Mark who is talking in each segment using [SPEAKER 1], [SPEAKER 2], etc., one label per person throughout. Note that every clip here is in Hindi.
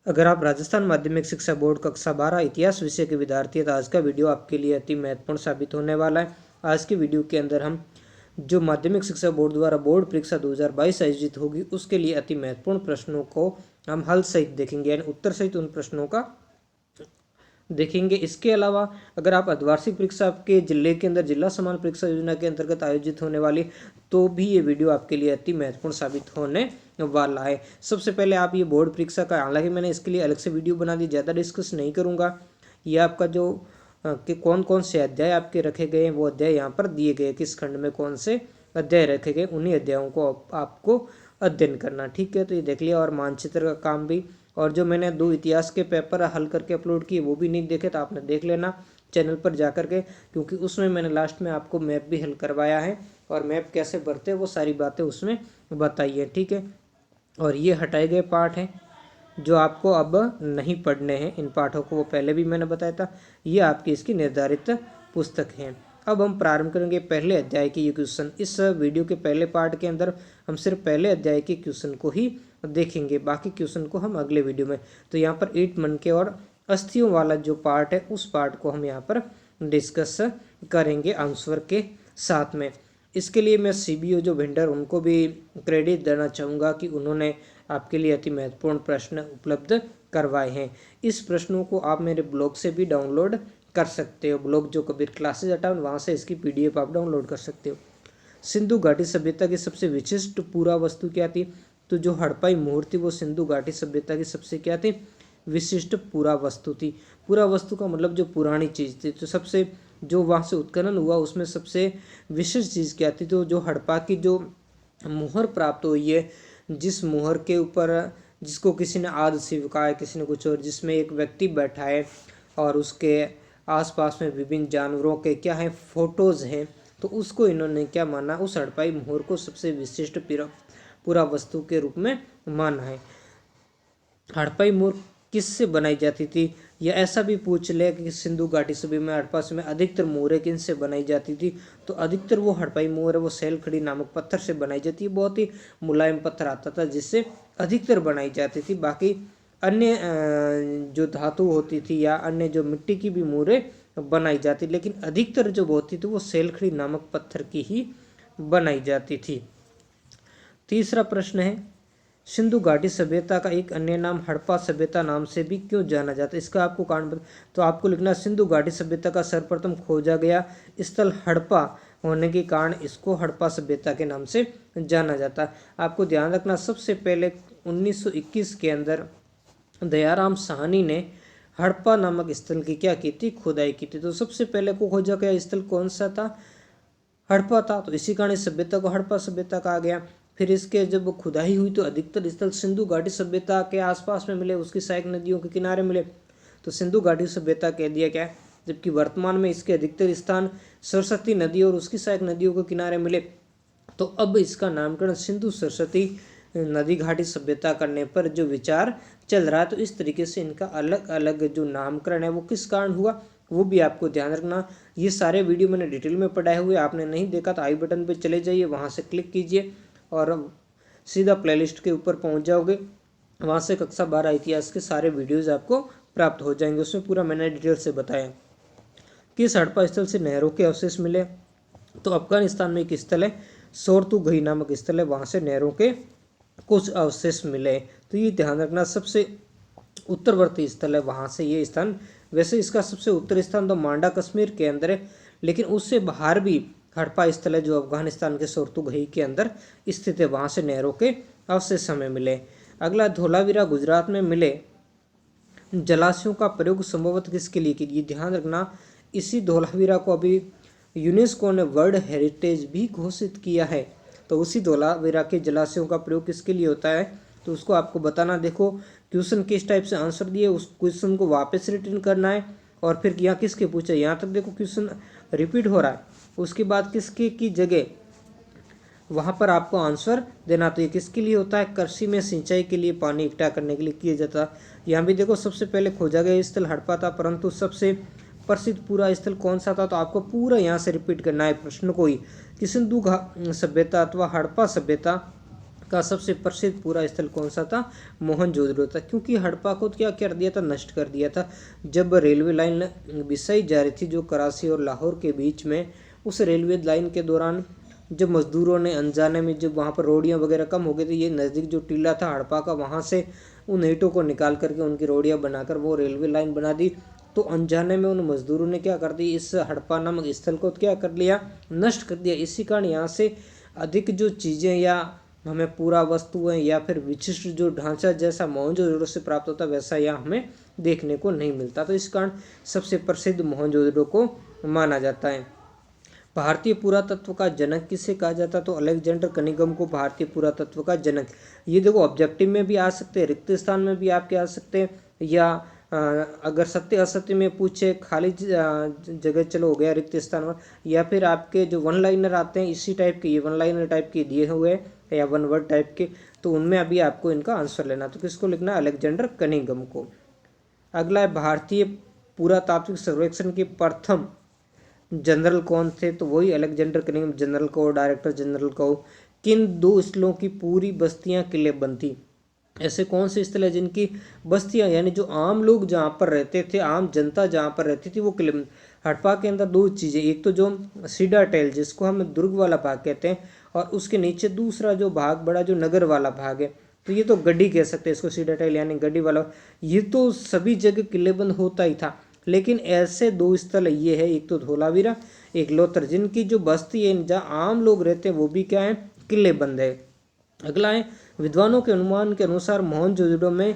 [SPEAKER 1] अगर आप राजस्थान माध्यमिक शिक्षा बोर्ड कक्षा 12 इतिहास विषय के विद्यार्थी हैं तो आज का वीडियो आपके लिए अति महत्वपूर्ण साबित होने वाला है। आज के वीडियो के अंदर हम जो माध्यमिक शिक्षा बोर्ड द्वारा बोर्ड परीक्षा 2022 आयोजित होगी उसके लिए अति महत्वपूर्ण प्रश्नों को हम हल सहित देखेंगे, यानी उत्तर सहित उन प्रश्नों का देखेंगे। इसके अलावा अगर आप अर्धवार्षिक परीक्षा आपके जिले के अंदर जिला समान परीक्षा योजना के अंतर्गत आयोजित होने वाली तो भी ये वीडियो आपके लिए अति महत्वपूर्ण साबित होने वाला है। सबसे पहले आप ये बोर्ड परीक्षा का, हालांकि मैंने इसके लिए अलग से वीडियो बना दी, ज़्यादा डिस्कस नहीं करूँगा। ये आपका जो कि कौन कौन से अध्याय आपके रखे गए हैं वो अध्याय यहाँ पर दिए गए, किस खंड में कौन से अध्याय रखे गए, उन्हीं अध्यायों को आपको अध्ययन करना, ठीक है। तो ये देख लिया। और मानचित्र का काम भी, और जो मैंने 2 इतिहास के पेपर हल करके अपलोड किए वो भी नहीं देखे तो आपने देख लेना चैनल पर जा कर के, क्योंकि उसमें मैंने लास्ट में आपको मैप भी हल करवाया है और मैप कैसे भरते हैं वो सारी बातें उसमें बताई है, ठीक है। और ये हटाए गए पाठ हैं जो आपको अब नहीं पढ़ने हैं, इन पाठों को वो पहले भी मैंने बताया था। ये आपकी इसकी निर्धारित पुस्तक हैं। अब हम प्रारंभ करेंगे पहले अध्याय के ये क्वेश्चन। इस वीडियो के पहले पार्ट के अंदर हम सिर्फ पहले अध्याय के क्वेश्चन को ही देखेंगे, बाकी क्वेश्चन को हम अगले वीडियो में। तो यहाँ पर ईंट मनके और अस्थियों वाला जो पार्ट है उस पार्ट को हम यहाँ पर डिस्कस करेंगे आंसर के साथ में। इसके लिए मैं CBO जो वेंडर उनको भी क्रेडिट देना चाहूँगा कि उन्होंने आपके लिए अति महत्वपूर्ण प्रश्न उपलब्ध करवाए हैं। इस प्रश्नों को आप मेरे ब्लॉग से भी डाउनलोड कर सकते हो। ब्लॉग जो कबीर क्लासेज अटाउन, वहाँ से इसकी PDF आप डाउनलोड कर सकते हो। सिंधु घाटी सभ्यता की सबसे विशिष्ट पुरा वस्तु क्या थी? तो जो हड़प्पाई मोहर थी वो सिंधु घाटी सभ्यता की सबसे क्या थी? विशिष्ट पुरा वस्तु थी। पुरा वस्तु का मतलब जो पुरानी चीज़ थी। तो सबसे जो वहाँ से उत्खनन हुआ उसमें सबसे विशिष्ट चीज़ क्या थी? तो जो हड़प्पा की जो मुहर प्राप्त हुई है, जिस मुहर के ऊपर जिसको किसी ने आदि स्वीकार है, किसी ने कुछ और, जिसमें एक व्यक्ति बैठा है और उसके आसपास में विभिन्न जानवरों के क्या है फोटोज़ हैं, तो उसको इन्होंने क्या माना? उस हड़प्पाई मोहर को सबसे विशिष्ट पुरा वस्तु के रूप में माना है। हड़प्पाई मोहर किससे बनाई जाती थी? या ऐसा भी पूछ ले कि सिंधु घाटी सभ्यता में हड़प्पा में अधिकतर मोहरें किनसे बनाई जाती थी? तो अधिकतर वो हड़प्पाई मोहर है वो सैलखड़ी नामक पत्थर से बनाई जाती है। बहुत ही मुलायम पत्थर आता था जिससे अधिकतर बनाई जाती थी। बाकी अन्य जो धातु होती थी या अन्य जो मिट्टी की भी मोहरें बनाई जाती, लेकिन अधिकतर जो होती थी वो सैलखड़ी नामक पत्थर की ही बनाई जाती थी। तीसरा प्रश्न है, सिंधु घाटी सभ्यता का एक अन्य नाम हड़प्पा सभ्यता नाम से भी क्यों जाना जाता है? इसका आपको कारण बता। तो आपको लिखना सिंधु घाटी सभ्यता का सर्वप्रथम खोजा गया स्थल हड़प्पा होने के कारण इसको हड़प्पा सभ्यता के नाम से जाना जाता है। आपको ध्यान रखना, सबसे पहले 1921 के अंदर दयाराम साहनी ने हड़प्पा नामक स्थल की क्या की थी? खुदाई की थी। तो सबसे पहले को खोजा गया स्थल कौन सा था? हड़प्पा था। तो इसी कारण इस सभ्यता को हड़प्पा सभ्यता कहा गया। फिर इसके जब खुदाई हुई तो अधिकतर स्थल सिंधु घाटी सभ्यता के आसपास में मिले, उसकी सहायक नदियों के किनारे मिले, तो सिंधु घाटी सभ्यता कह दिया गया। जबकि वर्तमान में इसके अधिकतर स्थान सरस्वती नदी और उसकी सहायक नदियों के किनारे मिले, तो अब इसका नामकरण सिंधु सरस्वती नदी घाटी सभ्यता करने पर जो विचार चल रहा है। तो इस तरीके से इनका अलग अलग जो नामकरण है वो किस कारण हुआ वो भी आपको ध्यान रखना। ये सारे वीडियो मैंने डिटेल में पढ़ाए हुए, आपने नहीं देखा तो आई बटन पे चले जाइए, वहाँ से क्लिक कीजिए और सीधा प्लेलिस्ट के ऊपर पहुँच जाओगे। वहाँ से कक्षा 12 इतिहास के सारे वीडियोज़ आपको प्राप्त हो जाएंगे। उसमें पूरा मैंने डिटेल से बताया। किस हड़प्पा स्थल से नहरों के अवशेष मिले? तो अफगानिस्तान में एक स्थल है सोरतुगही नामक स्थल है, वहाँ से नहरों के कुछ अवशेष मिले। तो ये ध्यान रखना, सबसे उत्तरवर्ती स्थल है वहाँ से ये स्थान। वैसे इसका सबसे उत्तरी स्थान तो मांडा कश्मीर के अंदर है, लेकिन उससे बाहर भी हड़प्पा स्थल है जो अफगानिस्तान के सोरतुगही के अंदर स्थित है, वहाँ से नहरों के अवशेष हमें मिले। अगला, धोलावीरा गुजरात में मिले जलाशयों का प्रयोग संभवतः किसके लिए किया? ध्यान रखना, इसी धोलावीरा को अभी यूनेस्को ने वर्ल्ड हेरिटेज भी घोषित किया है। तो उसी धोलावीरा के जलाशयों का प्रयोग किसके लिए होता है? तो उसको आपको बताना। देखो क्वेश्चन किस टाइप से आंसर दिए, उस क्वेश्चन को वापस रिटर्न करना है और फिर यहाँ किसके पूछे, यहाँ तक देखो क्वेश्चन रिपीट हो रहा है, उसके बाद किसके की जगह वहाँ पर आपको आंसर देना। तो ये किसके लिए होता है? कृषि में सिंचाई के लिए, पानी इकट्ठा करने के लिए किया जाता है। यहाँ भी देखो सबसे पहले खोजा गया स्थल हड़प्पा था, परंतु सबसे प्रसिद्ध पूरा स्थल कौन सा था? तो आपको पूरा यहाँ से रिपीट करना है प्रश्न को ही कि सिंधु सभ्यता अथवा हड़प्पा सभ्यता का सबसे प्रसिद्ध पूरा स्थल कौन सा था? मोहनजोदड़ो था, क्योंकि हड़प्पा को क्या कर दिया था? नष्ट कर दिया था। जब रेलवे लाइन बिछाई जा रही थी जो कराची और लाहौर के बीच में, उस रेलवे लाइन के दौरान जब मजदूरों ने अनजाने में, जब वहाँ पर रोडियाँ वगैरह कम हो गई थी, ये नज़दीक जो टीला था हड़प्पा का, वहाँ से उन ईंटों को निकाल करके उनकी रोडियाँ बनाकर वो रेलवे लाइन बना दी। तो अनजाने में उन मजदूरों ने क्या कर दी? इस हड़प्पा नामक स्थल को क्या कर लिया? नष्ट कर दिया। इसी कारण यहाँ से अधिक जो चीज़ें या हमें पूरा वस्तुएं या फिर विशिष्ट जो ढांचा जैसा मोहनजोदड़ो से प्राप्त होता वैसा यहाँ हमें देखने को नहीं मिलता। तो इस कारण सबसे प्रसिद्ध मोहनजोदड़ो को माना जाता है। भारतीय पुरातत्व का जनक किसे कहा जाता? तो अलेक्जेंडर कनिंघम को भारतीय पुरातत्व का जनक। ये देखो ऑब्जेक्टिव में भी आ सकते हैं, रिक्त स्थान में भी आपके आ सकते हैं, या अगर सत्य असत्य में पूछे खाली जगह चलो हो गया रिक्त स्थान पर, या फिर आपके जो वन लाइनर आते हैं इसी टाइप के, ये वन लाइनर टाइप के दिए हुए हैं या वन वर्ड टाइप के, तो उनमें अभी आपको इनका आंसर लेना। तो किसको लिखना? अलेक्जेंडर कनिंघम को। अगला है भारतीय पुरातात्विक सर्वेक्षण के प्रथम जनरल कौन थे? तो वही अलेक्जेंडर कनिंघम जनरल को, डायरेक्टर जनरल को। किन दो स्थलों की पूरी बस्तियां किलेबंद थी? ऐसे कौन से स्थल है जिनकी बस्तियां यानी जो आम लोग जहाँ पर रहते थे, आम जनता जहाँ पर रहती थी वो किलेबंद। हड़प्पा के अंदर दो चीज़ें, एक तो जो सीडाटेल जिसको हम दुर्ग वाला भाग कहते हैं, और उसके नीचे दूसरा जो भाग बड़ा जो नगर वाला भाग है, तो ये तो गड्डी कह सकते हैं इसको, सीडाटेल यानी गड्डी वाला। ये तो सभी जगह किलेबंद होता ही था, लेकिन ऐसे दो स्थल ये है, एक तो धोलावीरा, एक लोथर, जिनकी जो बस्ती है जहाँ आम लोग रहते हैं वो भी क्या है? किलेबंद है। अगला है विद्वानों के अनुमान के अनुसार मोहनजोदड़ो में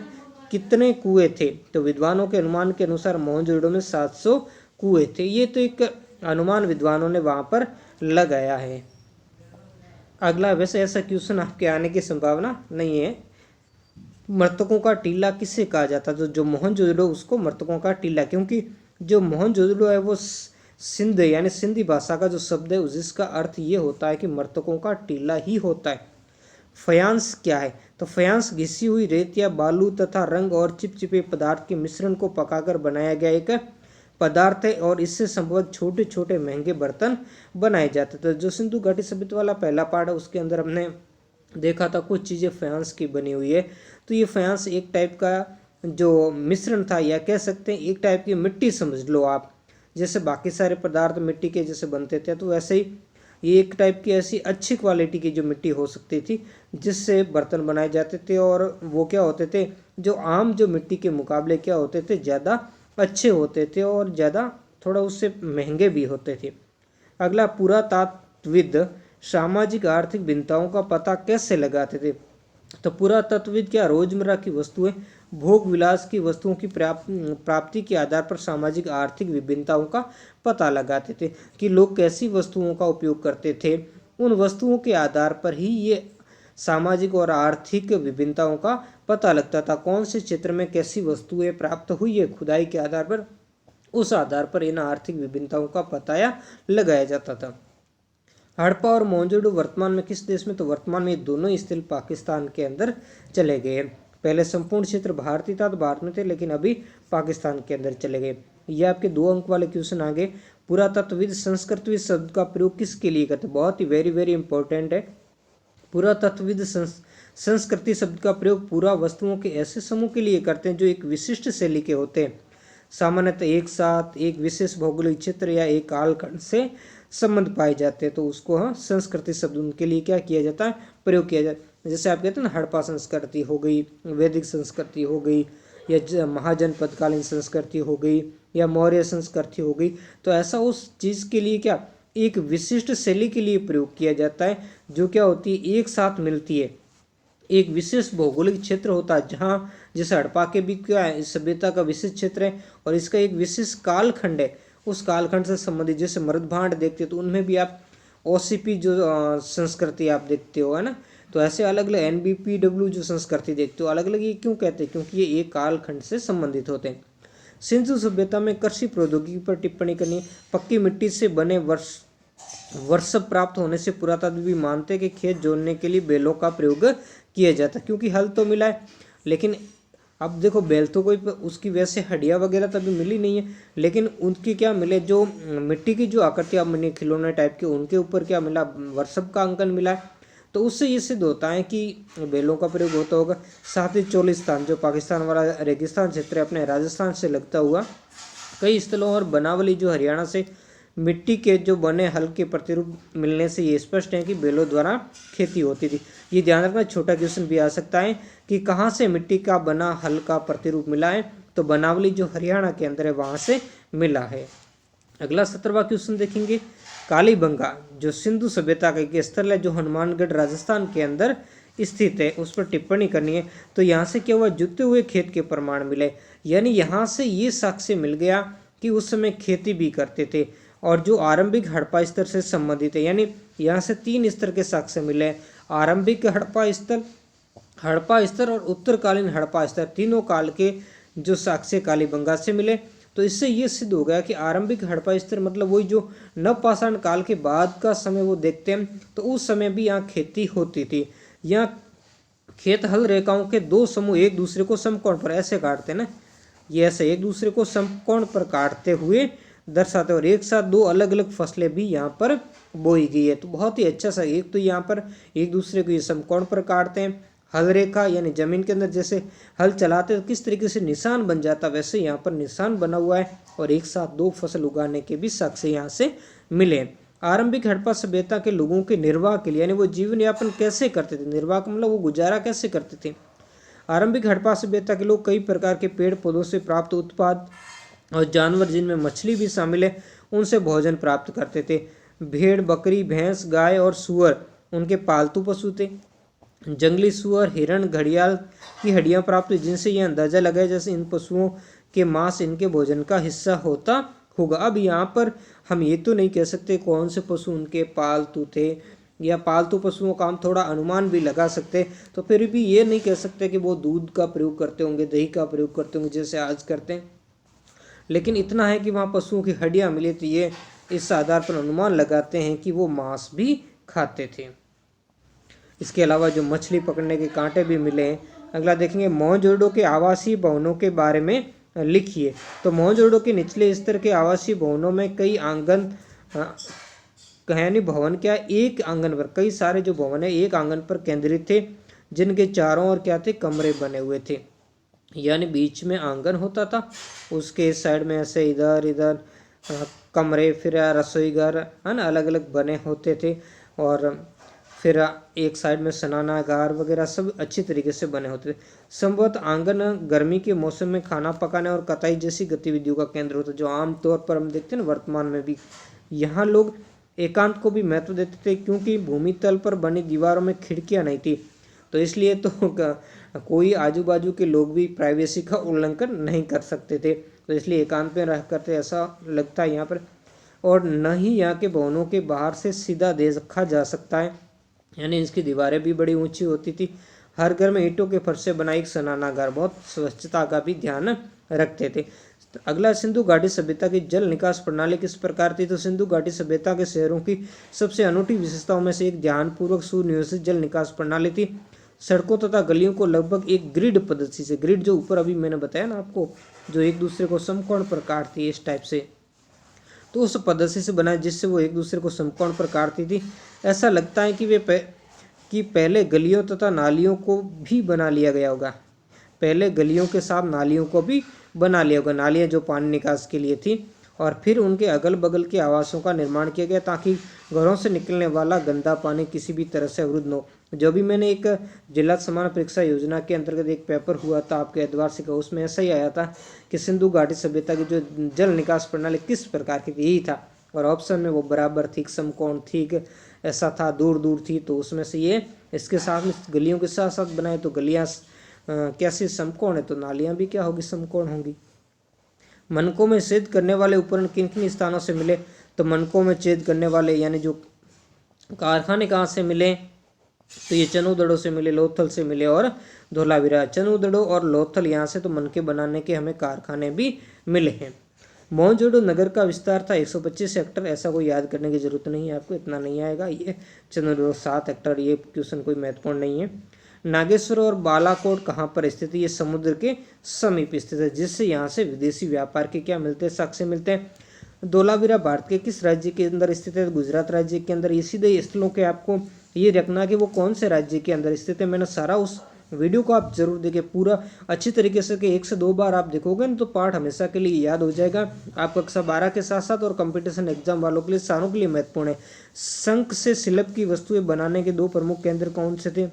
[SPEAKER 1] कितने कुएं थे? तो विद्वानों के अनुमान के अनुसार मोहनजोदड़ो में 700 कुएं थे। ये तो एक अनुमान विद्वानों ने वहां पर लगाया है। अगला, वैसे ऐसा क्वेश्चन आपके आने की संभावना नहीं है। मृतकों का टीला किसे कहा जाता? तो जो मोहनजोदड़ो उसको मृतकों का टीला, क्योंकि जो मोहनजोदड़ो है वो सिंध यानी सिंधी भाषा का जो शब्द है जिसका अर्थ ये होता है कि मृतकों का टीला ही होता है। फयांस क्या है? तो फयांस घिसी हुई रेत या बालू तथा रंग और चिपचिपे पदार्थ के मिश्रण को पकाकर बनाया गया एक पदार्थ है, और इससे संभवतः छोटे छोटे महंगे बर्तन बनाए जाते थे। जो सिंधु घाटी सभ्यता वाला पहला पार्ट है उसके अंदर हमने देखा था कुछ चीज़ें फयांस की बनी हुई है। तो ये फयांस एक टाइप का जो मिश्रण था, या कह सकते हैं एक टाइप की मिट्टी समझ लो आप, जैसे बाकी सारे पदार्थ मिट्टी के जैसे बनते थे, तो वैसे ही ये एक टाइप की ऐसी अच्छी क्वालिटी की जो मिट्टी हो सकती थी जिससे बर्तन बनाए जाते थे, और वो क्या होते थे? जो आम जो मिट्टी के मुकाबले क्या होते थे? ज़्यादा अच्छे होते थे और ज़्यादा थोड़ा उससे महंगे भी होते थे। अगला, पुरातत्वविद सामाजिक आर्थिक भिन्नताओं का पता कैसे लगाते थे? तो पुरातत्वविद क्या रोजमर्रा की वस्तुएं, भोग विलास की वस्तुओं की प्राप्ति के आधार पर सामाजिक आर्थिक विभिन्नताओं का पता लगाते थे कि लोग कैसी वस्तुओं का उपयोग करते थे। उन वस्तुओं के आधार पर ही ये सामाजिक और आर्थिक विभिन्नताओं का पता लगता था। कौन से क्षेत्र में कैसी वस्तुएं प्राप्त हुई है खुदाई के आधार पर, उस आधार पर इन आर्थिक विभिन्नताओं का पता लगाया जाता था। हड़प्पा और मोहनजोदड़ो वर्तमान में किस देश में? तो वर्तमान में दोनों स्थल पाकिस्तान के अंदर चले गए। पहले संपूर्ण क्षेत्र भारतीय था तो भारत में थे, लेकिन अभी पाकिस्तान के अंदर चले गए। ये आपके 2 अंक वाले क्वेश्चन आगे। पुरातत्वविद संस्कृतविद शब्द का प्रयोग किसके लिए करते? बहुत ही वेरी वेरी इंपॉर्टेंट है। पुरातत्वविद संस्कृति शब्द का प्रयोग पूरा वस्तुओं के ऐसे समूह के लिए करते हैं जो एक विशिष्ट शैली के होते हैं, सामान्यतः एक साथ एक विशेष भौगोलिक क्षेत्र या एक कालखंड से संबंध पाए जाते हैं, तो उसको संस्कृति शब्द उनके लिए क्या किया जाता है? प्रयोग किया जाता है। जैसे आप कहते हैं ना, हड़प्पा संस्कृति हो गई, वैदिक संस्कृति हो गई, या महाजनपदकालीन संस्कृति हो गई, या मौर्य संस्कृति हो गई, तो ऐसा उस चीज़ के लिए क्या एक विशिष्ट शैली के लिए प्रयोग किया जाता है, जो क्या होती है? एक साथ मिलती है। एक विशेष भौगोलिक क्षेत्र होता है जहाँ, जैसे हड़प्पा के भी क्या है, इस सभ्यता का विशेष क्षेत्र है, और इसका एक विशेष कालखंड है। उस कालखंड से संबंधित जैसे मृदभांड देखते हो तो उनमें भी आप ओसीपी जो संस्कृति आप देखते हो, है ना, तो ऐसे अलग अलग NBPW जो संस्कृति देखते हो अलग अलग, ये क्यों कहते हैं? क्योंकि ये एक कालखंड से संबंधित होते हैं। सिंधु सभ्यता में कृषि प्रौद्योगिकी पर टिप्पणी करनी। पक्की मिट्टी से बने वर्षभ प्राप्त होने से पुरातत्वविद मानते हैं कि खेत जोतने के लिए बैलों का प्रयोग किया जाता है, क्योंकि हल तो मिला है, लेकिन अब देखो बैल तो कोई उसकी वैसे हड्डियाँ वगैरह तभी मिली नहीं है, लेकिन उनकी क्या मिले, जो मिट्टी की जो आकृतियाँ बनी खिलौने टाइप के, उनके ऊपर क्या मिला? वर्षभ का अंकन मिला है। तो उससे ये सिद्ध होता है कि बैलों का प्रयोग होता होगा। साथ ही चोलिस्तान जो पाकिस्तान वाला रेगिस्तान क्षेत्र है अपने राजस्थान से लगता हुआ कई स्थलों और बनावली जो हरियाणा से मिट्टी के जो बने हल के प्रतिरूप मिलने से ये स्पष्ट है कि बैलों द्वारा खेती होती थी। ये ध्यान रखना, छोटा क्वेश्चन भी आ सकता है कि कहाँ से मिट्टी का बना हल का प्रतिरूप मिला है, तो बनावली जो हरियाणा के अंदर है वहाँ से मिला है। अगला 17वां क्वेश्चन देखेंगे। कालीबंगा जो सिंधु सभ्यता का एक स्थल है जो हनुमानगढ़ राजस्थान के अंदर स्थित है, उस पर टिप्पणी करनी है। तो यहाँ से क्या हुआ, जुते हुए खेत के प्रमाण मिले, यानी यहाँ से ये साक्ष्य मिल गया कि उस समय खेती भी करते थे और जो आरंभिक हड़प्पा स्तर से संबंधित है, यानी यहाँ से 3 स्तर के साक्ष्य मिले। आरंभिक हड़प्पा स्तर और उत्तरकालीन हड़प्पा स्तर, तीनों काल के जो साक्ष्य कालीबंगा से मिले। तो इससे ये सिद्ध हो गया कि आरंभिक हड़प्पा स्तर मतलब वही जो नवपाषाण काल के बाद का समय वो देखते हैं, तो उस समय भी यहाँ खेती होती थी। यहाँ खेत हल रेखाओं के 2 समूह एक दूसरे को समकोण पर ऐसे काटते हैं ना, ये ऐसे एक दूसरे को समकोण पर काटते हुए दर्शाते और एक साथ 2 अलग अलग फसलें भी यहाँ पर बोई गई है। तो बहुत ही अच्छा सा, एक तो यहाँ पर एक दूसरे को ये समकोण पर काटते हैं, हल रेखा यानी जमीन के अंदर जैसे हल चलाते तो किस तरीके से निशान बन जाता, वैसे यहाँ पर निशान बना हुआ है और एक साथ 2 फसल उगाने के भी साक्ष्य यहाँ से मिले। आरंभिक हड़प्पा सभ्यता के लोगों के निर्वाह के लिए, यानी वो जीवन यापन कैसे करते थे, निर्वाह का मतलब वो गुजारा कैसे करते थे। आरंभिक हड़प्पा सभ्यता के लोग कई प्रकार के पेड़ पौधों से प्राप्त उत्पाद और जानवर जिनमें मछली भी शामिल है उनसे भोजन प्राप्त करते थे। भेड़, बकरी, भैंस, गाय और सूअर उनके पालतू पशु थे। जंगली सूअर, हिरण, घड़ियाल की हड्डियां प्राप्त हुई, जिनसे यह अंदाजा लगाया जैसे इन पशुओं के मांस इनके भोजन का हिस्सा होता होगा। अब यहाँ पर हम ये तो नहीं कह सकते कौन से पशु उनके पालतू थे, या पालतू पशुओं का हम थोड़ा अनुमान भी लगा सकते, तो फिर भी ये नहीं कह सकते कि वो दूध का प्रयोग करते होंगे, दही का प्रयोग करते होंगे जैसे आज करते हैं। लेकिन इतना है कि वहाँ पशुओं की हड्डियाँ मिली, तो ये इस आधार पर अनुमान लगाते हैं कि वो मांस भी खाते थे। इसके अलावा जो मछली पकड़ने के कांटे भी मिले हैं। अगला देखेंगे, मोहनजोदड़ो के आवासीय भवनों के बारे में लिखिए। तो मोहनजोदड़ो के निचले स्तर के आवासीय भवनों में कई आंगन यानी भवन क्या, एक आंगन पर, कई सारे जो भवन है एक आंगन पर केंद्रित थे, जिनके चारों ओर क्या थे, कमरे बने हुए थे, यानी बीच में आंगन होता था, उसके साइड में ऐसे इधर इधर कमरे, फिर रसोई घर है ना, अलग अलग बने होते थे, और फिर एक साइड में स्नानागार वगैरह सब अच्छी तरीके से बने होते थे। संभवतः आंगन गर्मी के मौसम में खाना पकाने और कटाई जैसी गतिविधियों का केंद्र होता है, जो आमतौर पर हम देखते हैं ना वर्तमान में भी। यहाँ लोग एकांत को भी महत्व देते थे, क्योंकि भूमि तल पर बनी दीवारों में खिड़कियाँ नहीं थी, तो इसलिए तो कोई आजू बाजू के लोग भी प्राइवेसी का उल्लंघन नहीं कर सकते थे, तो इसलिए एकांत में रह करते ऐसा लगता है यहाँ पर। और न ही यहाँ के भवनों के बाहर से सीधा देखा जा सकता है, यानी इसकी दीवारें भी बड़ी ऊंची होती थी। हर घर में ईंटों के फर्श से बना एक स्नानागार, बहुत स्वच्छता का भी ध्यान रखते थे। अगला, सिंधु घाटी सभ्यता की जल निकास प्रणाली किस प्रकार थी। तो सिंधु घाटी सभ्यता के शहरों की सबसे अनूठी विशेषताओं में से एक ध्यानपूर्वक सुनियोजित जल निकास प्रणाली थी। सड़कों तथा गलियों को लगभग एक ग्रिड पद्धति से, ग्रिड जो ऊपर अभी मैंने बताया ना आपको, जो एक दूसरे को समकोण पर काटती है इस टाइप से, तो उस पद्धति से बनाया जिससे वो एक दूसरे को समकोण पर काटती थी। ऐसा लगता है कि पहले गलियों तथा नालियों को भी बना लिया गया होगा, पहले गलियों के साथ नालियों को भी बना लिया होगा, नालियाँ जो पानी निकास के लिए थी, और फिर उनके अगल बगल के आवासों का निर्माण किया गया ताकि घरों से निकलने वाला गंदा पानी किसी भी तरह से अवरुद्ध न हो। जो भी मैंने एक जिला समान परीक्षा योजना के अंतर्गत एक पेपर हुआ था आपके द्वार्षिक का, उसमें ऐसा ही आया था कि सिंधु घाटी सभ्यता की जो जल निकास प्रणाली किस प्रकार की थी, यही था। और ऑप्शन में वो बराबर थी, समकोण थी, ऐसा था, दूर दूर थी, तो उसमें से ये इसके साथ में गलियों के साथ साथ बनाए, तो गलियाँ कैसे समकोण है, तो नालियाँ भी क्या होगी, समकोण होंगी। मनकों में छेद करने वाले उपकरण किन किन स्थानों से मिले। तो मनकों में छेद करने वाले यानी जो कारखाने कहाँ से मिले, तो ये चनूदड़ों से मिले, लोथल से मिले और धोलावीरा। चनूदड़ों और लोथल यहाँ से तो मनके बनाने के हमें कारखाने भी मिले हैं। मोहनजोदड़ो नगर का विस्तार था 125 हेक्टर, ऐसा कोई याद करने की जरूरत नहीं है आपको, इतना नहीं आएगा। ये चनूदड़ो 7 हेक्टर, ये क्वेश्चन कोई महत्वपूर्ण नहीं है। नागेश्वर और बालाकोट कहाँ पर स्थित है, ये समुद्र के समीप स्थित है, जिससे यहाँ से विदेशी व्यापार के क्या मिलते हैं, साक्ष्य मिलते हैं। धोलावीरा भारत के किस राज्य के अंदर स्थित है, गुजरात राज्य के अंदर। ये सीधे स्थलों के आपको ये रखना कि वो कौन से राज्य के अंदर स्थित है। मैंने सारा उस वीडियो को आप जरूर देखिए पूरा अच्छी तरीके से, कि 1 से 2 बार आप देखोगे ना तो पाठ हमेशा के लिए याद हो जाएगा। आप कक्षा 12 के साथ साथ और कंपटीशन एग्जाम वालों के लिए, सारों के लिए महत्वपूर्ण है। शंख से शिल्प की वस्तुएं बनाने के 2 प्रमुख केंद्र कौन से थे?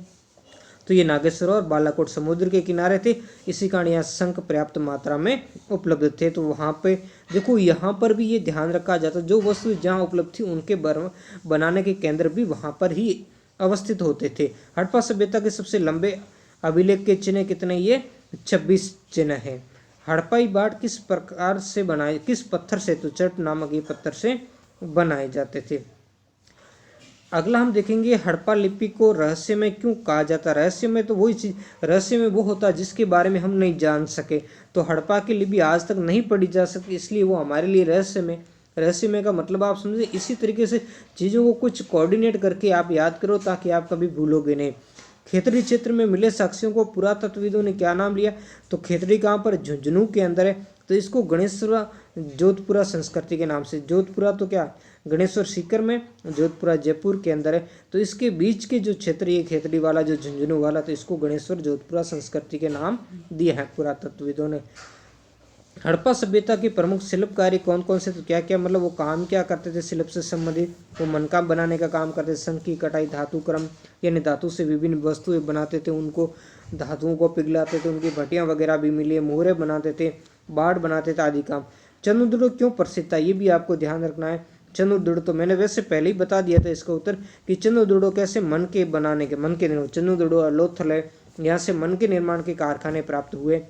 [SPEAKER 1] तो ये नागेश्वर और बालाकोट समुद्र के किनारे थे। इसी कारण यहाँ शंख पर्याप्त मात्रा में उपलब्ध थे। तो वहाँ पे देखो, यहाँ पर भी ये ध्यान रखा जाता, जो वस्तु जहाँ उपलब्ध थी उनके बनाने के केंद्र भी वहाँ पर ही अवस्थित होते थे। हड़प्पा सभ्यता के सबसे लंबे अभिलेख के चिन्ह कितने? ये 26 चिन्ह है। हड़प्पाई बाट किस प्रकार से बनाए, किस पत्थर से? तो चट नामक ये पत्थर से बनाए जाते थे। अगला हम देखेंगे, हड़प्पा लिपि को रहस्यमय क्यों कहा जाता है? रहस्यमय तो वही चीज, रहस्यमय वो होता है जिसके बारे में हम नहीं जान सके। तो हड़प्पा की लिपि आज तक नहीं पढ़ी जा सकती, इसलिए वो हमारे लिए रहस्यमय। रहस्यमय का मतलब आप समझे, इसी तरीके से चीज़ों को कुछ कोऑर्डिनेट करके आप याद करो ताकि आप कभी भूलोगे नहीं। खेतड़ी क्षेत्र में मिले साक्ष्यों को पुरातत्वविदों ने क्या नाम लिया? तो खेतड़ी कहाँ पर? झुंझुनू के अंदर है, तो इसको गणेश्वर जोधपुरा संस्कृति के नाम से, जोधपुरा तो क्या गणेश्वर सीकर में, जोधपुरा जयपुर के अंदर है, तो इसके बीच के जो क्षेत्र ये खेतड़ी वाला, जो झुंझुनू वाला, तो इसको गणेश्वर जोधपुरा संस्कृति के नाम दिए हैं पुरातत्वविदों ने। हड़प्पा सभ्यता के प्रमुख शिल्पकारी कौन कौन से? तो क्या क्या मतलब वो काम क्या करते थे शिल्प से संबंधित? वो मनकाम बनाने का काम करते थे, शंख की कटाई, धातु क्रम यानी धातु से विभिन्न वस्तुएं बनाते थे, उनको धातुओं को पिघलाते थे, उनकी भट्टियां वगैरह भी मिली है, मोहरे बनाते थे, बाढ़ बनाते थे आदि काम। चंद्रद्रुड़ क्यों प्रसिद्ध था? ये भी आपको ध्यान रखना है। चंद्रद्रुड़ तो मैंने वैसे पहले ही बता दिया था इसका उत्तर, कि चंद्रद्रुड़ कैसे मन के बनाने के, मन के निर्माण, चंद्रद्रुड़ लोथल है, यहाँ से मन के निर्माण के कारखाने प्राप्त हुए।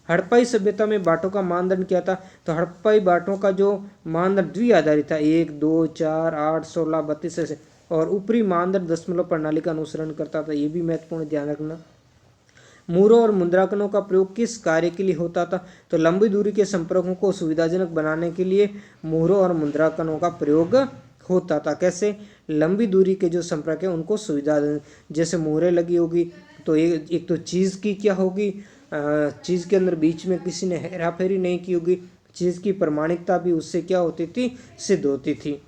[SPEAKER 1] हड़प्पाई सभ्यता में बाटों का मानदंड क्या था? तो हड़प्पाई बाटों का जो मानदंड द्विआधारित था, 1, 2, 4, 8, 16, 32 ऐसे, और ऊपरी मानदंड दशमलव प्रणाली का अनुसरण करता था। ये भी महत्वपूर्ण ध्यान रखना। मूरों और मुद्रांकनों का प्रयोग किस कार्य के लिए होता था? तो लंबी दूरी के संपर्कों को सुविधाजनक बनाने के लिए मूरों और मुद्रांकनों का प्रयोग होता था। कैसे? लंबी दूरी के जो संपर्क है उनको सुविधा, जैसे मोहरें लगी होगी तो एक तो चीज़ की क्या होगी, चीज़ के अंदर बीच में किसी ने हेरा फेरी नहीं की होगी, चीज़ की प्रमाणिकता भी उससे क्या होती थी? सिद्ध होती थी।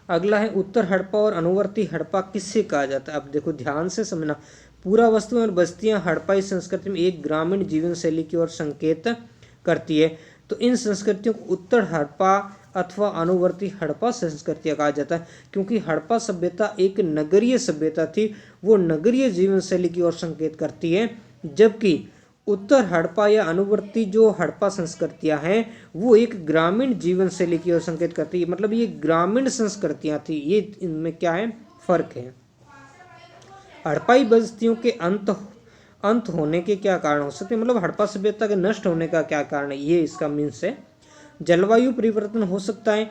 [SPEAKER 1] अगला है, उत्तर हड़प्पा और अनुवर्ती हड़प्पा किससे कहा जाता है? अब देखो ध्यान से समझना, पूरा वस्तुएं और बस्तियां हड़प्पाई संस्कृति में एक ग्रामीण जीवन शैली की ओर संकेत करती है। तो इन संस्कृतियों को उत्तर हड़प्पा अथवा अनुवर्ती हड़प्पा संस्कृतियां कहा जाता है, क्योंकि हड़प्पा सभ्यता एक नगरीय सभ्यता थी, वो नगरीय जीवन शैली की ओर संकेत करती है, जबकि उत्तर हड़प्पा या अनुवर्ती जो हड़प्पा संस्कृतियां हैं वो एक ग्रामीण जीवन शैली की ओर संकेत करती है। मतलब ये ग्रामीण संस्कृतियां थी, ये इनमें क्या है? फर्क है। हड़प्पाई बस्तियों के अंत होने के क्या कारण हो सकते हैं? मतलब हड़प्पा सभ्यता के नष्ट होने का क्या कारण है? ये इसका मीन्स है। जलवायु परिवर्तन हो सकता है।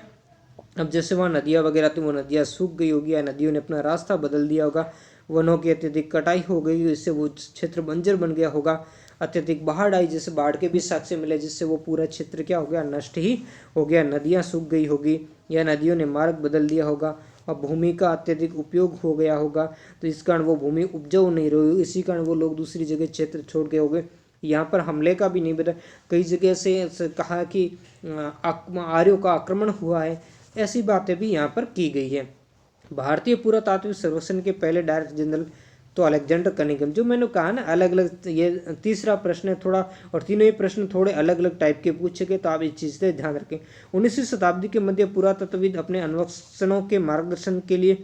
[SPEAKER 1] अब जैसे वहाँ नदियाँ वगैरह थी, वो नदियाँ सूख गई होगी या नदियों ने अपना रास्ता बदल दिया होगा, वनों की अत्यधिक कटाई हो गई, इससे वो क्षेत्र बंजर बन गया होगा, अत्यधिक बाढ़ आई, जैसे बाढ़ के भी साक्ष्य मिले, जिससे वो पूरा क्षेत्र क्या हो गया? नष्ट ही हो गया, नदियाँ सूख गई होगी, या नदियों ने मार्ग बदल दिया होगा, और भूमि का अत्यधिक उपयोग हो गया होगा, तो इस कारण वो भूमि उपजाऊ नहीं रही, इसी कारण वो लोग दूसरी जगह क्षेत्र छोड़ गए होंगे। यहाँ पर हमले का भी नहीं बता, कई जगह से कहा कि आर्यों का आक्रमण हुआ है, ऐसी बातें भी यहाँ पर की गई है। भारतीय पुरातात्विक सर्वेक्षण के पहले डायरेक्टर जनरल तो अलेक्जेंडर कनिंघम, जो मैंने कहा ना अलग अलग, ये तीसरा प्रश्न है थोड़ा, और तीनों ही प्रश्न थोड़े अलग अलग टाइप के पूछे गए, तो आप इस चीज़ से ध्यान रखें। 19वीं शताब्दी के मध्य पुरातत्वविद अपने अन्वेषणों के मार्गदर्शन के लिए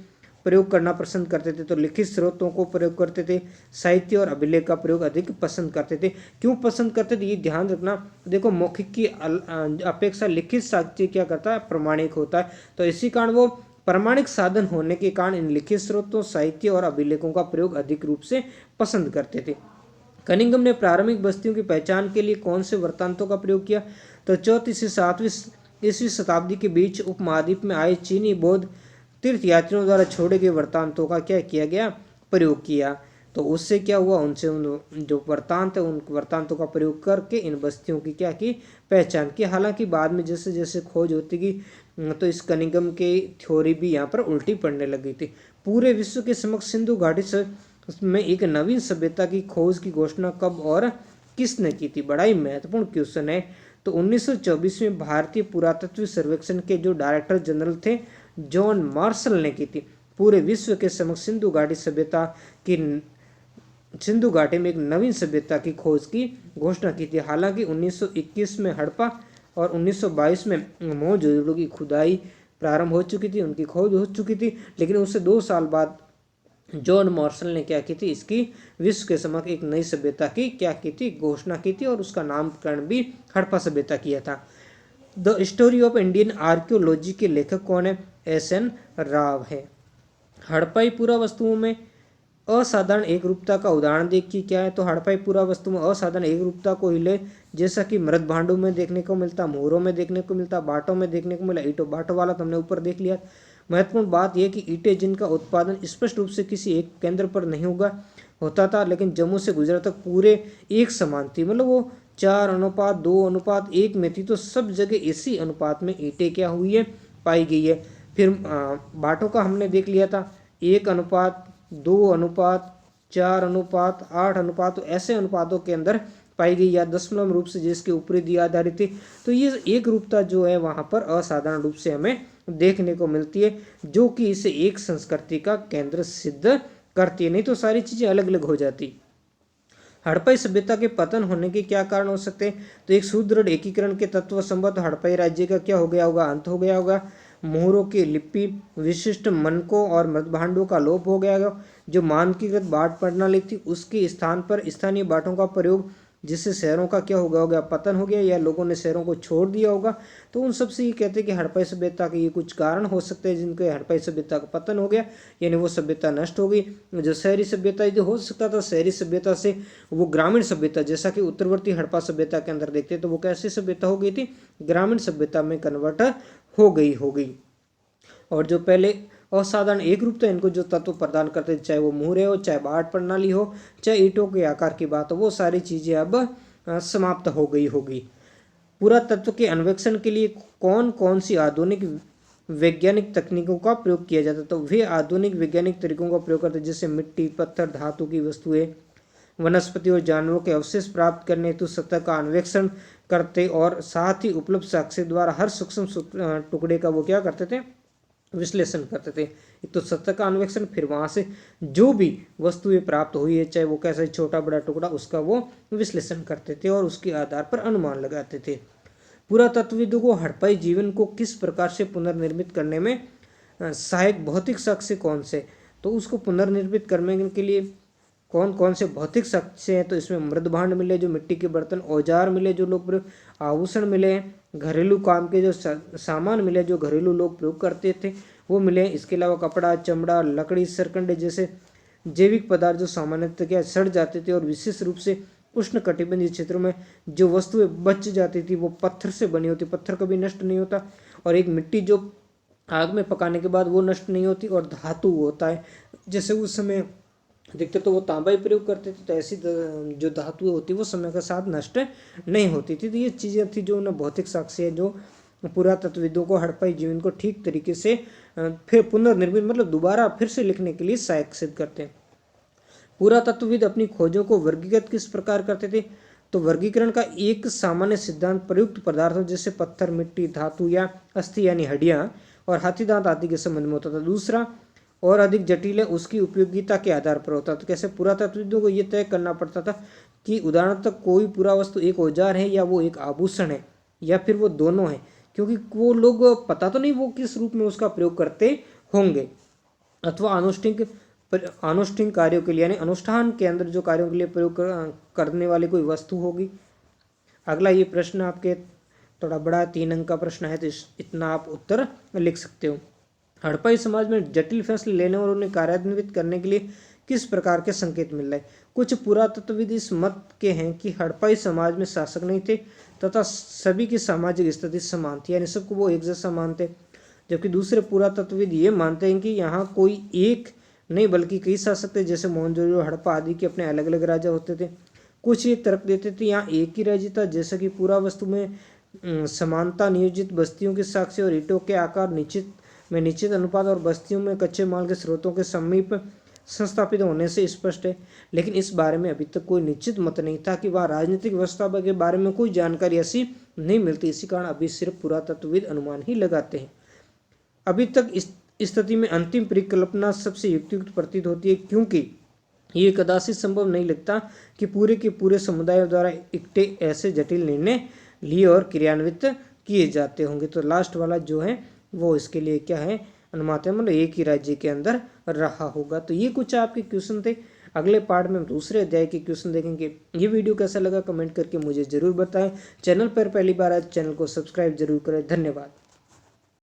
[SPEAKER 1] प्रयोग करना पसंद करते थे, तो लिखित स्रोतों को प्रयोग करते थे, साहित्य और अभिलेख का प्रयोग अधिक पसंद करते थे। क्यों पसंद करते थे? ये ध्यान रखना। देखो, मौखिक की अपेक्षा लिखित साहित्य क्या करता है? प्रामाणिक होता है, तो इसी कारण वो प्रामाणिक साधन होने के कारण इन लिखित स्रोतों, साहित्य और अभिलेखों का प्रयोग अधिक रूप से पसंद करते थे। कनिंघम ने प्रारंभिक बस्तियों की पहचान के लिए कौन से वृत्तांतों का प्रयोग किया? तो 4वीं से 7वीं ईस्वी शताब्दी के बीच उपमहाद्वीप में आए चीनी बौद्ध तीर्थयात्रियों द्वारा छोड़े गए वृत्तांतों का क्या किया गया? प्रयोग किया। तो उससे क्या हुआ? उनसे जो वृत्तांत है उन वृत्तांतों का प्रयोग करके इन बस्तियों की क्या की? पहचान की। हालांकि बाद में जैसे जैसे खोज होती गई तो इस कनिंघम की थ्योरी भी यहाँ पर उल्टी पड़ने लगी थी। पूरे विश्व के समक्ष सिंधु घाटी में एक नवीन सभ्यता की खोज की घोषणा कब और किसने की थी? बड़ा ही महत्वपूर्ण क्वेश्चन है। तो 1924 में भारतीय पुरातत्व सर्वेक्षण के जो डायरेक्टर जनरल थे जॉन मार्शल ने की थी। पूरे विश्व के समक्ष सिंधु घाटी में एक नवीन सभ्यता की खोज की घोषणा की थी। हालांकि 1921 में हड़प्पा और 1922 में मोहनजोदड़ो की खुदाई प्रारंभ हो चुकी थी, उनकी खोज हो चुकी थी, लेकिन उससे 2 साल बाद जॉन मार्शल ने क्या की थी, इसकी विश्व के समक्ष एक नई सभ्यता की क्या की थी, घोषणा की थी, और उसका नामकरण भी हड़प्पा सभ्यता किया था। The story of Indian archaeology के लेखक कौन है? एस.एन. राव है। हड़प्पाई पुरावस्तुओं में असाधारण एकरूपता का उदाहरण देखिए क्या है, तो हड़प्पाई पुरावस्तु में असाधारण एकरूपता को हिले जैसा कि मृत भांडों में देखने को मिलता, मोहरों में देखने को मिलता, बाटों में देखने को मिला। ईंटों बाटों वाला तो हमने ऊपर देख लिया। महत्वपूर्ण बात यह कि ईंटें जिनका उत्पादन स्पष्ट रूप से किसी एक केंद्र पर नहीं होता था, लेकिन जम्मू से गुजरात तक पूरे एक समान थी, मतलब वो 4:2:1 में थी, तो सब जगह इसी अनुपात में ईंटें क्या हुई है, पाई गई है। फिर बाटों का हमने देख लिया था 1:2:4:8 ऐसे अनुपातों के अंदर पाई गई या दशमलव रूप से जिसके ऊपरी दी आधारित थी। तो ये एक रूपता जो है वहां पर असाधारण रूप से हमें देखने को मिलती है, जो कि इसे एक संस्कृति का केंद्र सिद्ध करती है, नहीं तो सारी चीजें अलग अलग हो जाती। हड़प्पाई सभ्यता के पतन होने के क्या कारण हो सकते हैं? तो एक सुदृढ़ एकीकरण के तत्व संबंध हड़प्पाई राज्य का क्या हो गया होगा, अंत हो गया होगा। मोहरों की लिपि, विशिष्ट मनकों और मृतभांडों का लोप हो गया होगा। जो मानकीकृत बाट प्रणाली थी उसके स्थान पर स्थानीय बाटों का प्रयोग, जिससे शहरों का क्या हो गया होगा, पतन हो गया, या लोगों ने शहरों को छोड़ दिया होगा। तो उन सबसे ये कहते हैं कि हड़प्पाई सभ्यता के ये कुछ कारण हो सकते हैं जिनके हड़प्पाई सभ्यता का पतन हो गया, यानी वो सभ्यता नष्ट हो गई। जो शहरी सभ्यता जो हो सकता था, शहरी सभ्यता से वो ग्रामीण सभ्यता, जैसा कि उत्तरवर्ती हड़प्पा सभ्यता के अंदर देखते तो वो कैसी सभ्यता हो गई थी, ग्रामीण सभ्यता में कन्वर्ट हो गई। और जो पहले असाधारण एक रूपता इनको जो तत्व प्रदान करते थे, चाहे वो मोहरे हो, चाहे बाट प्रणाली हो, चाहे ईंटों के आकार की बात हो, वो सारी चीजें अब समाप्त हो गई होगी। पुरातत्व के अन्वेषण के लिए कौन कौन सी आधुनिक वैज्ञानिक तकनीकों का प्रयोग किया जाता है? तो वे आधुनिक वैज्ञानिक तरीकों का प्रयोग करते हैं, जैसे मिट्टी, पत्थर, धातु की वस्तुएं, वनस्पति और जानवरों के अवशेष प्राप्त करने हेतु सतह का अन्वेषण करते, और साथ ही उपलब्ध साक्ष्य द्वारा हर सूक्ष्म टुकड़े का वो क्या करते थे, विश्लेषण करते थे। एक तो सतह का अन्वेषण, फिर वहां से जो भी वस्तुएं प्राप्त हुई है, चाहे वो कैसा छोटा बड़ा टुकड़ा, उसका वो विश्लेषण करते थे और उसके आधार पर अनुमान लगाते थे। पुरातत्वविदों को हड़प्पाई जीवन को किस प्रकार से पुनर्निर्मित करने में सहायक भौतिक साक्ष्य कौन से? तो उसको पुनर्निर्मित करने के लिए कौन कौन से भौतिक साक्ष्य हैं? तो इसमें मृतभांड मिले, जो मिट्टी के बर्तन, औजार मिले जो लोग प्रयोग, आभूषण मिले हैं, घरेलू काम के जो सामान मिले जो घरेलू लोग प्रयोग करते थे वो मिले। इसके अलावा कपड़ा, चमड़ा, लकड़ी, सरकंडे जैसे जैविक पदार्थ जो सामान्यतः क्या सड़ जाते थे, और विशेष रूप से उष्ण कटिबंधीय क्षेत्रों में जो वस्तुएं बच जाती थी वो पत्थर से बनी होती। पत्थर कभी नष्ट नहीं होता, और एक मिट्टी जो आग में पकाने के बाद वो नष्ट नहीं होती, और धातु होता है, जैसे उस समय अधिकतर तो वो तांबा ही प्रयोग करते थे, तो ऐसी जो धातु होती वो समय के साथ नष्ट नहीं होती थी। तो ये चीज़ें थी जो उन्हें भौतिक साक्ष्य है जो पुरातत्वविदों को हड़प्पाई जीवन को ठीक तरीके से फिर पुनर्निर्मित मतलब दोबारा फिर से लिखने के लिए सहायक सिद्ध करते हैं। पुरातत्वविद अपनी खोजों को वर्गीकृत किस प्रकार करते थे? तो वर्गीकरण का एक सामान्य सिद्धांत प्रयुक्त पदार्थों जैसे पत्थर, मिट्टी, धातु या अस्थि यानी हड्डियां और हाथी दांत आदि के संबंध में होता था। दूसरा और अधिक जटिल है, उसकी उपयोगिता के आधार पर होता था। तो कैसे पुरातत्वविदों को यह तय करना पड़ता था कि उदाहरणतः कोई पुरावस्तु एक औजार है या वो एक आभूषण है या फिर वो दोनों है, क्योंकि वो लोग पता तो नहीं वो किस रूप में उसका प्रयोग करते होंगे, अथवा अनुष्ठान कार्यों के लिए यानी अनुष्ठान के अंदर जो कार्यों के लिए प्रयोग करने वाली कोई वस्तु होगी। अगला ये प्रश्न आपके थोड़ा बड़ा 3 अंक का प्रश्न है, तो इतना आप उत्तर लिख सकते हो। हड़प्पाई समाज में जटिल फैसले लेने और उन्हें कार्यान्वित करने के लिए किस प्रकार के संकेत मिल रहे? कुछ पुरातत्वविद इस मत के हैं कि हड़प्पाई समाज में शासक नहीं थे तथा सभी की सामाजिक स्थिति समान थी, यानी सबको वो एक जैसा मानते। जबकि दूसरे पुरातत्वविद ये मानते हैं कि यहाँ कोई एक नहीं बल्कि कई शासक थे, जैसे मोहनजोदड़ो, हड़प्पा आदि के अपने अलग अलग राजा होते थे। कुछ ये तर्क देते थे यहाँ एक ही राज्य था, जैसे कि पुरावस्तु में समानता, नियोजित बस्तियों के साक्ष्य और ईंटों के आकार निश्चित अनुपात और बस्तियों में कच्चे माल के स्रोतों के समीप संस्थापित होने से स्पष्ट है। लेकिन इस बारे में अभी तक कोई निश्चित मत नहीं था कि वह राजनीतिक व्यवस्था के बारे में कोई जानकारी ऐसी नहीं मिलती। इसी कारण अभी सिर्फ पुरातत्वविद अनुमान ही लगाते हैं। अभी तक इस स्थिति में अंतिम परिकल्पना सबसे युक्तियुक्त प्रतीत होती है, क्योंकि ये कदाचित संभव नहीं लगता कि पूरे के पूरे समुदायों द्वारा इकट्ठे ऐसे जटिल निर्णय लिए और क्रियान्वित किए जाते होंगे। तो लास्ट वाला जो है वो इसके लिए क्या है, अनुमात है, मतलब एक ही राज्य के अंदर रहा होगा। तो ये कुछ आपके क्वेश्चन थे। अगले पार्ट में हम दूसरे अध्याय के क्वेश्चन देखेंगे। ये वीडियो कैसा लगा कमेंट करके मुझे जरूर बताएं। चैनल पर पहली बार आए चैनल को सब्सक्राइब जरूर करें। धन्यवाद।